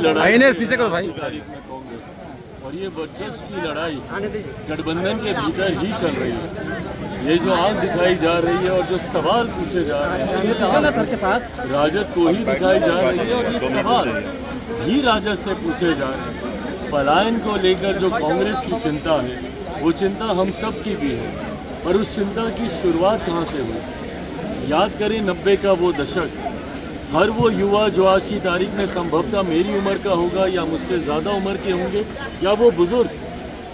लड़ाई नीचे करो भाई। तारीख में कांग्रेस और ये वर्चस्व की लड़ाई गठबंधन के भीतर ही चल रही है। ये जो आग दिखाई जा रही है और जो सवाल पूछे जा रहे हैं सर के पास राजद को ही दिखाई जा रही है और ये सवाल भी राजद से पूछे जा रहे हैं। पलायन को लेकर जो कांग्रेस की चिंता है वो चिंता हम सब की भी है, पर उस चिंता की शुरुआत कहाँ से हुई? याद करें 90 का वो दशक। हर वो युवा जो आज की तारीख में संभवतः मेरी उम्र का होगा या मुझसे ज़्यादा उम्र के होंगे, या वो बुज़ुर्ग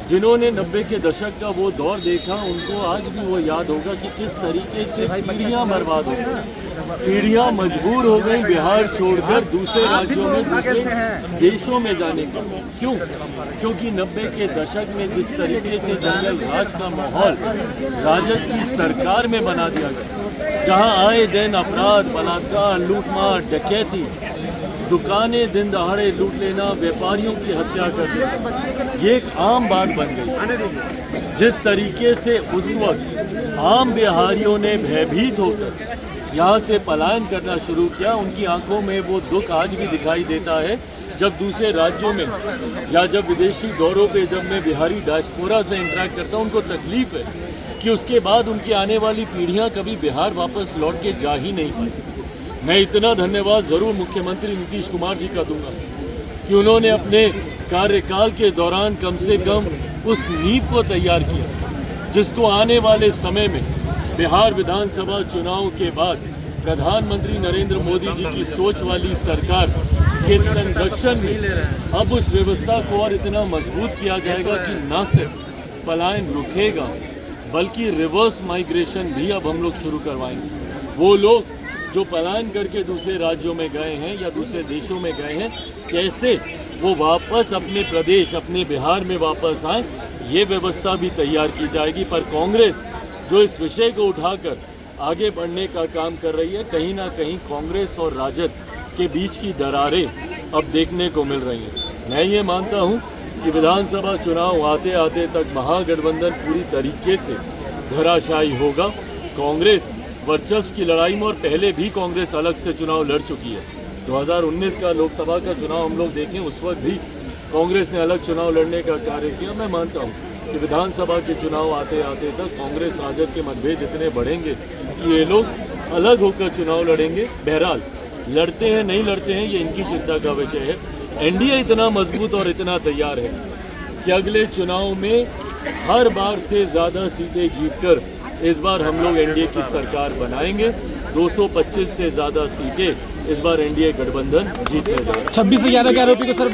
जिन्होंने 90 के दशक का वो दौर देखा, उनको आज भी वो याद होगा कि किस तरीके से पीढ़ियाँ बर्बाद हो गई, पीढ़ियाँ मजबूर हो गई बिहार छोड़कर दूसरे राज्यों में, दूसरे देशों में जाने का। क्यों? क्योंकि 90 के दशक में जिस तरीके से जंगल राज का माहौल राजद की सरकार में बना दिया गया, जहाँ आए दिन अपराध, बलात्कार, लूटमार, डकैती, दुकानें दिन दहाड़े लूट लेना, व्यापारियों की हत्या करना, ये एक आम बात बन गई। जिस तरीके से उस वक्त आम बिहारियों ने भयभीत होकर यहाँ से पलायन करना शुरू किया, उनकी आंखों में वो दुख आज भी दिखाई देता है। जब दूसरे राज्यों में या जब विदेशी दौरों पे जब मैं बिहारी डायस्पोरा से इंटरेक्ट करता हूँ, उनको तकलीफ है कि उसके बाद उनकी आने वाली पीढ़ियाँ कभी बिहार वापस लौट के जा ही नहीं पाती। मैं इतना धन्यवाद ज़रूर मुख्यमंत्री नीतीश कुमार जी का दूंगा कि उन्होंने अपने कार्यकाल के दौरान कम से कम उस नींव को तैयार किया जिसको आने वाले समय में बिहार विधानसभा चुनाव के बाद प्रधानमंत्री नरेंद्र मोदी जी की सोच वाली सरकार के संरक्षण में अब उस व्यवस्था को और इतना मजबूत किया जाएगा कि न सिर्फ पलायन रुकेगा बल्कि रिवर्स माइग्रेशन भी अब हम लोग शुरू करवाएंगे। वो लोग जो पलायन करके दूसरे राज्यों में गए हैं या दूसरे देशों में गए हैं, कैसे वो वापस अपने प्रदेश, अपने बिहार में वापस आए, ये व्यवस्था भी तैयार की जाएगी। पर कांग्रेस जो इस विषय को उठाकर आगे बढ़ने का काम कर रही है, कहीं ना कहीं कांग्रेस और राजद के बीच की दरारें अब देखने को मिल रही हैं। मैं ये मानता हूँ कि विधानसभा चुनाव आते आते तक महागठबंधन पूरी तरीके से धराशायी होगा। कांग्रेस वर्चस्व की लड़ाई में, और पहले भी कांग्रेस अलग से चुनाव लड़ चुकी है। 2019 का लोकसभा का चुनाव हम लोग देखें, उस वक्त भी कांग्रेस ने अलग चुनाव लड़ने का कार्य किया। मैं मानता हूँ कि विधानसभा के चुनाव आते आते तक कांग्रेस राजद के मतभेद इतने बढ़ेंगे कि ये लोग अलग होकर चुनाव लड़ेंगे। बहरहाल लड़ते हैं नहीं लड़ते हैं ये इनकी चिंता का विषय है। एनडीए इतना मजबूत और इतना तैयार है कि अगले चुनाव में हर बार से ज़्यादा सीटें जीतकर इस बार हम लोग एनडीए की सरकार बनाएंगे। 225 से ज़्यादा सीटें इस बार एनडीए गठबंधन जीतने जाएगा। 26 से 11 के आरोपी को सर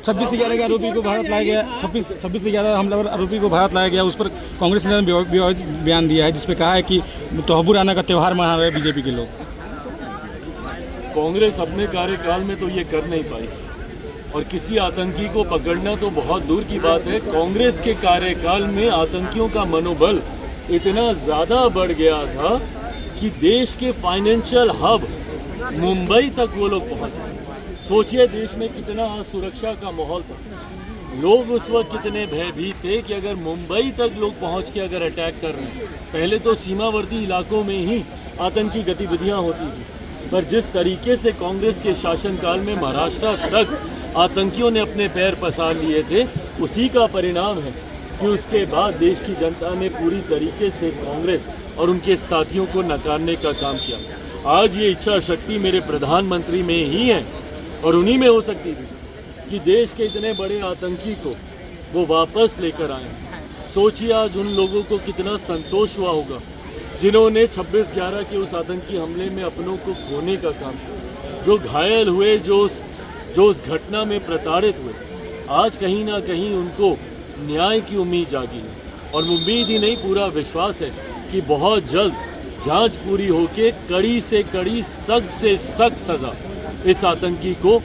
26 से 11 के आरोपी को भारत लाया गया, 26 से 11 हमलावर आरोपी को भारत लाया गया। उस पर कांग्रेस ने बयान दिया है जिसपे कहा है कि तोहबू राना का त्यौहार मना रहे बीजेपी के लोग। कांग्रेस अपने कार्यकाल में तो ये कर नहीं पाई और किसी आतंकी को पकड़ना तो बहुत दूर की बात है। कांग्रेस के कार्यकाल में आतंकियों का मनोबल इतना ज़्यादा बढ़ गया था कि देश के फाइनेंशियल हब मुंबई तक वो लोग पहुँचे। सोचिए देश में कितना असुरक्षा का माहौल था। लोग उस वक्त कितने भयभीत थे कि अगर मुंबई तक लोग पहुँच के अगर अटैक कर रहे हैं, पहले तो सीमावर्ती इलाकों में ही आतंकी गतिविधियाँ होती थी, पर जिस तरीके से कांग्रेस के शासनकाल में महाराष्ट्र तक आतंकियों ने अपने पैर पसार लिए थे, उसी का परिणाम है कि उसके बाद देश की जनता ने पूरी तरीके से कांग्रेस और उनके साथियों को नकारने का काम किया। आज ये इच्छा शक्ति मेरे प्रधानमंत्री में ही है और उन्हीं में हो सकती थी कि देश के इतने बड़े आतंकी को वो वापस लेकर आए। सोचिए आज उन लोगों को कितना संतोष हुआ होगा जिन्होंने 26/11 के उस आतंकी हमले में अपनों को खोने का काम किया, जो घायल हुए, जो उस घटना में प्रताड़ित हुए। आज कहीं ना कहीं उनको न्याय की उम्मीद जागी है और उम्मीद ही नहीं, पूरा विश्वास है कि बहुत जल्द जांच पूरी होके कड़ी से कड़ी, सख्त से सख्त सजा इस आतंकी को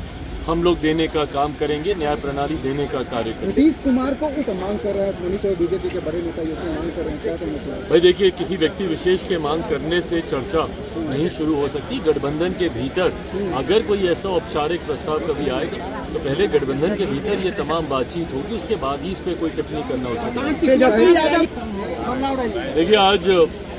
हम लोग देने का काम करेंगे, न्याय प्रणाली देने का कार्य करेंगे। नीतीश कुमार को मांग कर रहा है, सोनी चौधरी बीजेपी के बड़े नेता ये मांग कर रहे हैं, क्या करना चाहिए? भाई देखिए, किसी व्यक्ति विशेष के मांग करने से चर्चा नहीं शुरू हो सकती। गठबंधन के भीतर अगर कोई ऐसा औपचारिक प्रस्ताव कभी आएगा तो पहले गठबंधन के भीतर ये तमाम बातचीत होगी, उसके बाद ही इस पर कोई टिप्पणी करना उचित है। देखिए आज